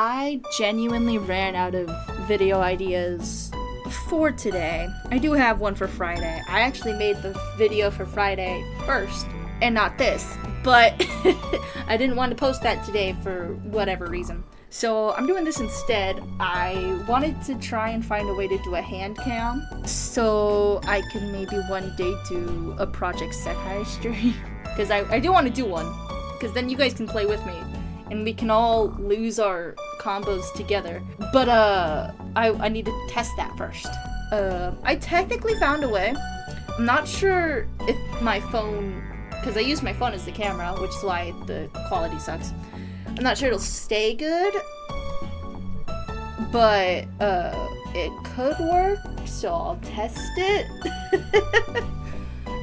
I genuinely ran out of video ideas for today. I do have one for Friday. I actually made the video for Friday first and not this, but I didn't want to post that today for whatever reason. So I'm doing this instead. I wanted to try and find a way to do a hand cam so I can maybe one day do a Project Sekai stream. Because I do want to do one, because then you guys can play with me and we can all lose our combos together. But I need to test that first. I technically found a way. I'm not sure if my phone, because I use my phone as the camera, which is why the quality sucks. I'm not sure it'll stay good, but it could work, so I'll test it.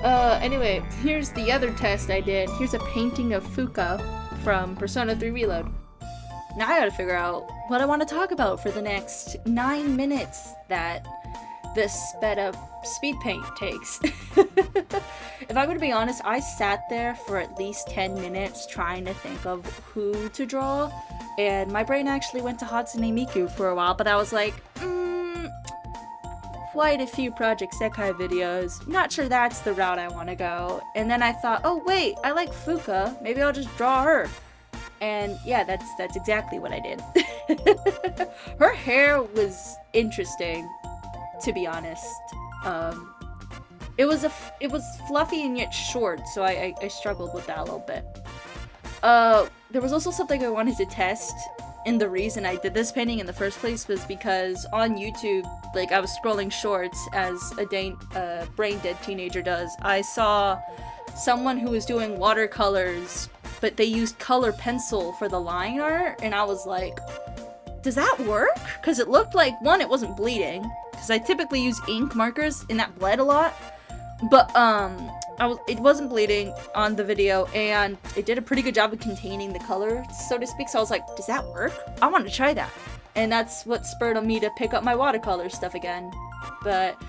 Anyway, here's the other test I did. Here's a painting of Fuka from Persona 3 Reload. Now I gotta figure out what I want to talk about for the next 9 minutes that this sped up speed paint takes. If I'm gonna be honest, I sat there for at least 10 minutes trying to think of who to draw, and my brain actually went to Hatsune Miku for a while, but I was like, quite a few Project Sekai videos. Not sure that's the route I want to go. And then I thought, oh wait, I like Fuka. Maybe I'll just draw her. And yeah, that's exactly what I did. Her hair was interesting, to be honest. It was fluffy and yet short, so I struggled with that a little bit. There was also something I wanted to test. And the reason I did this painting in the first place was because on YouTube, like, I was scrolling shorts as a brain-dead teenager does. I saw someone who was doing watercolors, but they used color pencil for the line art, and I was like, does that work? Because it looked like, one, it wasn't bleeding, because I typically use ink markers, and that bled a lot. But, it wasn't bleeding on the video, and it did a pretty good job of containing the color, so to speak, so I was like, does that work? I want to try that. And that's what spurred on me to pick up my watercolor stuff again. But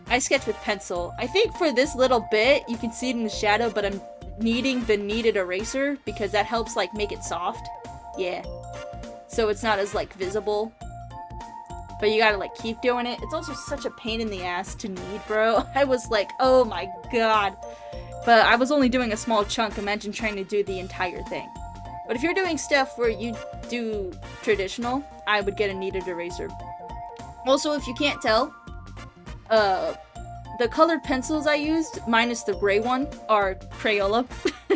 I sketch with pencil. I think for this little bit, you can see it in the shadow, but I'm needing the kneaded eraser, because that helps, like, make it soft. Yeah. So it's not as, like, visible. But you gotta, like, keep doing it. It's also such a pain in the ass to knead, bro. I was like, oh my god. But I was only doing a small chunk. Imagine trying to do the entire thing. But if you're doing stuff where you do traditional, I would get a kneaded eraser. Also, if you can't tell, the colored pencils I used, minus the gray one, are Crayola.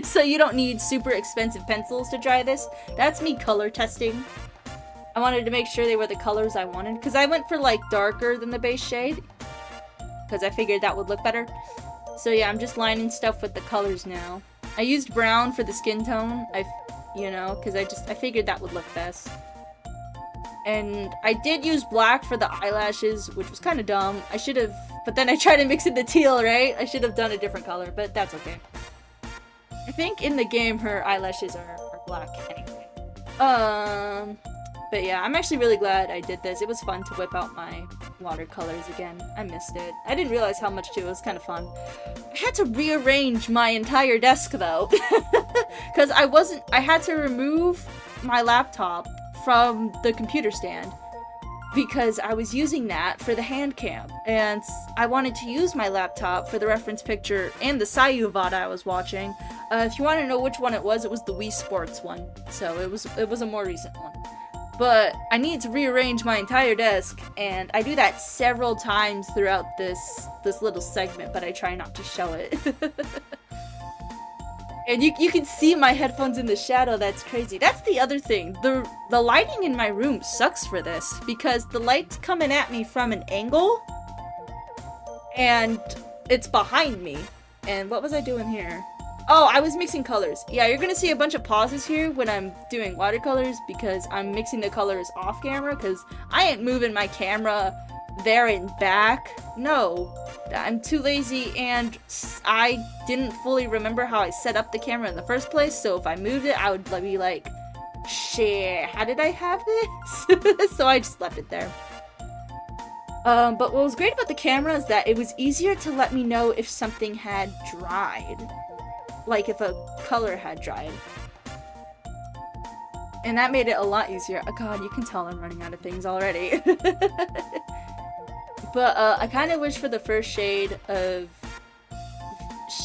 So you don't need super expensive pencils to try this. That's me color testing. I wanted to make sure they were the colors I wanted, because I went for, like, darker than the base shade, because I figured that would look better. So yeah, I'm just lining stuff with the colors now. I used brown for the skin tone, because I figured that would look best. And I did use black for the eyelashes, which was kind of dumb. I should have, but then I tried to mix in the teal, right? I should have done a different color, but that's okay. I think in the game her eyelashes are black anyway. But yeah, I'm actually really glad I did this. It was fun to whip out my watercolors again. I missed it. I didn't realize how much too. It was kind of fun. I had to rearrange my entire desk though. Because I had to remove my laptop from the computer stand, because I was using that for the hand cam. And I wanted to use my laptop for the reference picture and the Sayu VOD I was watching. If you want to know which one it was the Wii Sports one. So it was a more recent one. But I need to rearrange my entire desk, and I do that several times throughout this little segment, but I try not to show it. And you can see my headphones in the shadow. That's crazy. That's the other thing. The lighting in my room sucks for this, because the light's coming at me from an angle, and it's behind me. And what was I doing here? Oh, I was mixing colors. Yeah, you're gonna see a bunch of pauses here when I'm doing watercolors, because I'm mixing the colors off camera, because I ain't moving my camera there and back. No, I'm too lazy, and I didn't fully remember how I set up the camera in the first place, so if I moved it, I would be like, shit, how did I have this? So I just left it there. But what was great about the camera is that it was easier to let me know if something had dried. Like if a color had dried. And that made it a lot easier. Oh god, you can tell I'm running out of things already. But I kind of wish for the first shade of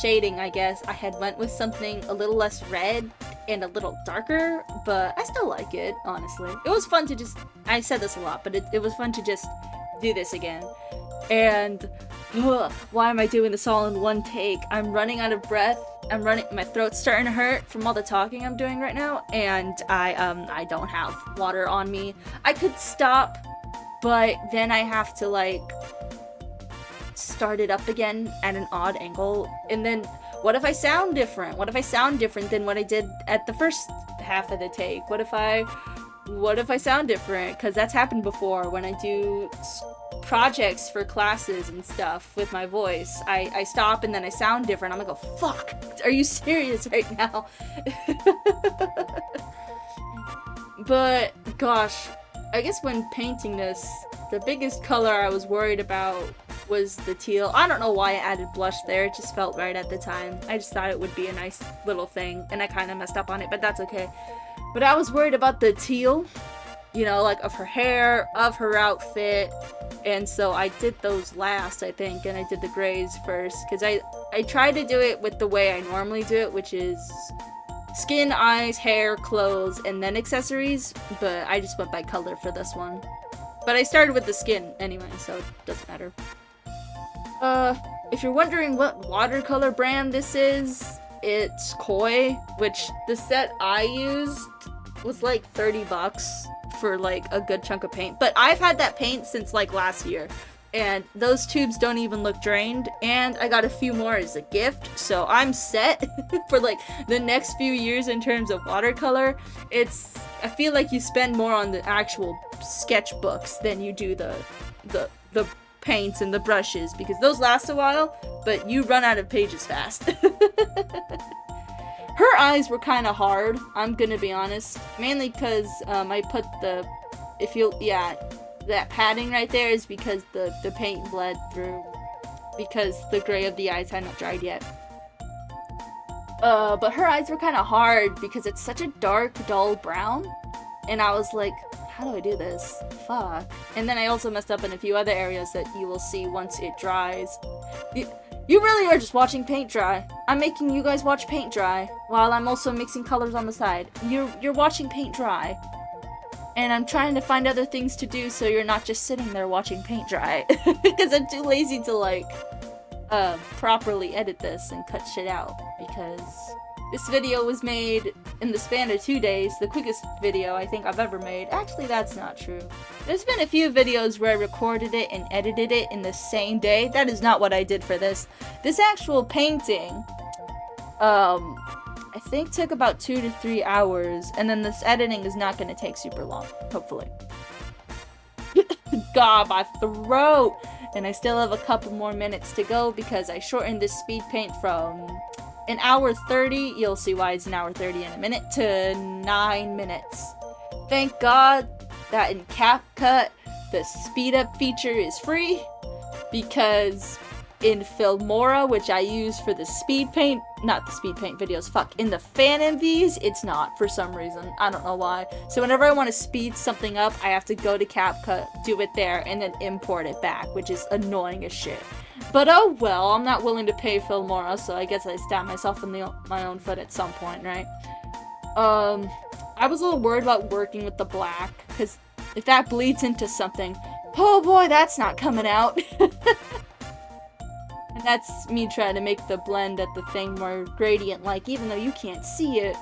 shading, I guess, I had went with something a little less red and a little darker, but I still like it, honestly. It was fun to just, I said this a lot, but it was fun to just do this again. And why am I doing this all in one take? I'm running out of breath. My throat's starting to hurt from all the talking I'm doing right now, and I don't have water on me. I could stop, but then I have to, like, start it up again at an odd angle, and then what if I sound different? What if I sound different than what I did at the first half of the take? What if I sound different? Because that's happened before when I do projects for classes and stuff with my voice. I stop and then I sound different. I'm like, oh fuck, are you serious right now? But gosh, I guess when painting this, the biggest color I was worried about was the teal. I don't know why I added blush there, it just felt right at the time. I just thought it would be a nice little thing, and I kind of messed up on it, but that's okay. But I was worried about the teal, you know, like of her hair, of her outfit, and so I did those last, I think, and I did the grays first, because I tried to do it with the way I normally do it, which is skin, eyes, hair, clothes, and then accessories, but I just went by color for this one. But I started with the skin anyway, so it doesn't matter. If you're wondering what watercolor brand this is, it's Koi, which the set I used was like 30 bucks for like a good chunk of paint. But I've had that paint since like last year, and those tubes don't even look drained, and I got a few more as a gift, so I'm set for like the next few years in terms of watercolor. I feel like you spend more on the actual sketchbooks than you do the paints and the brushes, because those last a while, but you run out of pages fast. Her eyes were kind of hard, I'm gonna be honest, mainly because I put that padding right there is because the paint bled through, because the gray of the eyes hadn't dried yet. But her eyes were kind of hard because it's such a dark, dull brown, and I was like, how do I do this? Fuck. And then I also messed up in a few other areas that you will see once it dries. You really are just watching paint dry. I'm making you guys watch paint dry while I'm also mixing colors on the side. You're watching paint dry. And I'm trying to find other things to do so you're not just sitting there watching paint dry. Because I'm too lazy to, like, properly edit this and cut shit out. Because this video was made in the span of 2 days, the quickest video I think I've ever made. Actually, that's not true. There's been a few videos where I recorded it and edited it in the same day. That is not what I did for this. This actual painting, I think took about 2 to 3 hours, and then this editing is not going to take super long, hopefully. God, my throat! And I still have a couple more minutes to go because I shortened this speed paint from an hour 30, you'll see why it's an hour 30 in a minute, to 9 minutes. Thank God that in CapCut, the speed up feature is free, because in Filmora, which I use for the speed paint, not the speed paint videos, fuck, in the fan MVs, it's not for some reason. I don't know why. So whenever I want to speed something up, I have to go to CapCut, do it there, and then import it back, which is annoying as shit. But oh well, I'm not willing to pay Filmora, so I guess I stab myself in my own foot at some point, right? I was a little worried about working with the black, because if that bleeds into something, oh boy, that's not coming out. And that's me trying to make the blend at the thing more gradient-like, even though you can't see it.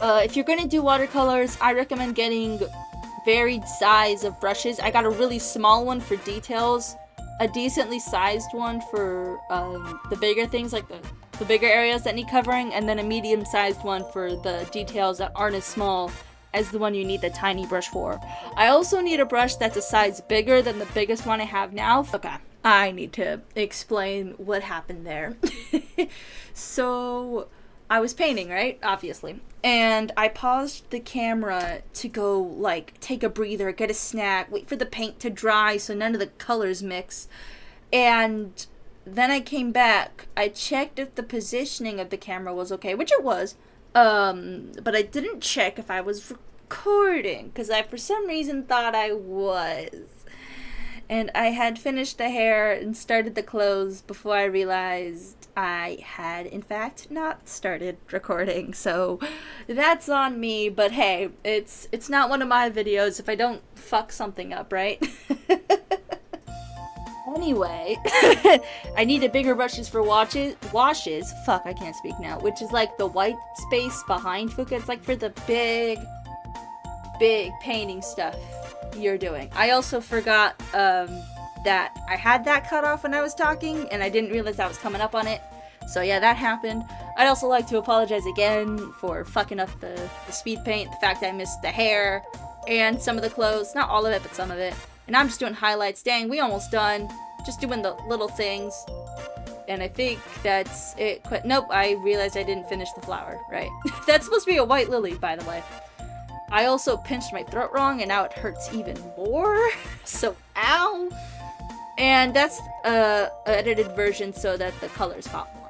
If you're gonna do watercolors, I recommend getting varied size of brushes. I got a really small one for details, a decently sized one for the bigger things, like the bigger areas that need covering, and then a medium-sized one for the details that aren't as small as the one you need the tiny brush for. I also need a brush that's a size bigger than the biggest one I have now. Okay, I need to explain what happened there. So, I was painting, right? Obviously. And I paused the camera to go, like, take a breather, get a snack, wait for the paint to dry so none of the colors mix. And then I came back. I checked if the positioning of the camera was okay, which it was. But I didn't check if I was recording because I, for some reason, thought I was. And I had finished the hair and started the clothes before I realized I had, in fact, not started recording. So that's on me. But hey, it's not one of my videos if I don't fuck something up, right? Anyway, I needed bigger brushes for washes. Fuck, I can't speak now. Which is like the white space behind Fuka. It's like for the big painting stuff you're doing. I also forgot that I had that cut off when I was talking, and I didn't realize that was coming up on it. So yeah, that happened. I'd also like to apologize again for fucking up the speed paint, the fact that I missed the hair, and some of the clothes. Not all of it, but some of it. And I'm just doing highlights. Dang, we almost done. Just doing the little things. And I think that's it. Nope, I realized I didn't finish the flower, right? That's supposed to be a white lily, by the way. I also pinched my throat wrong, and now it hurts even more. So, ow! And that's an edited version so that the colors pop more.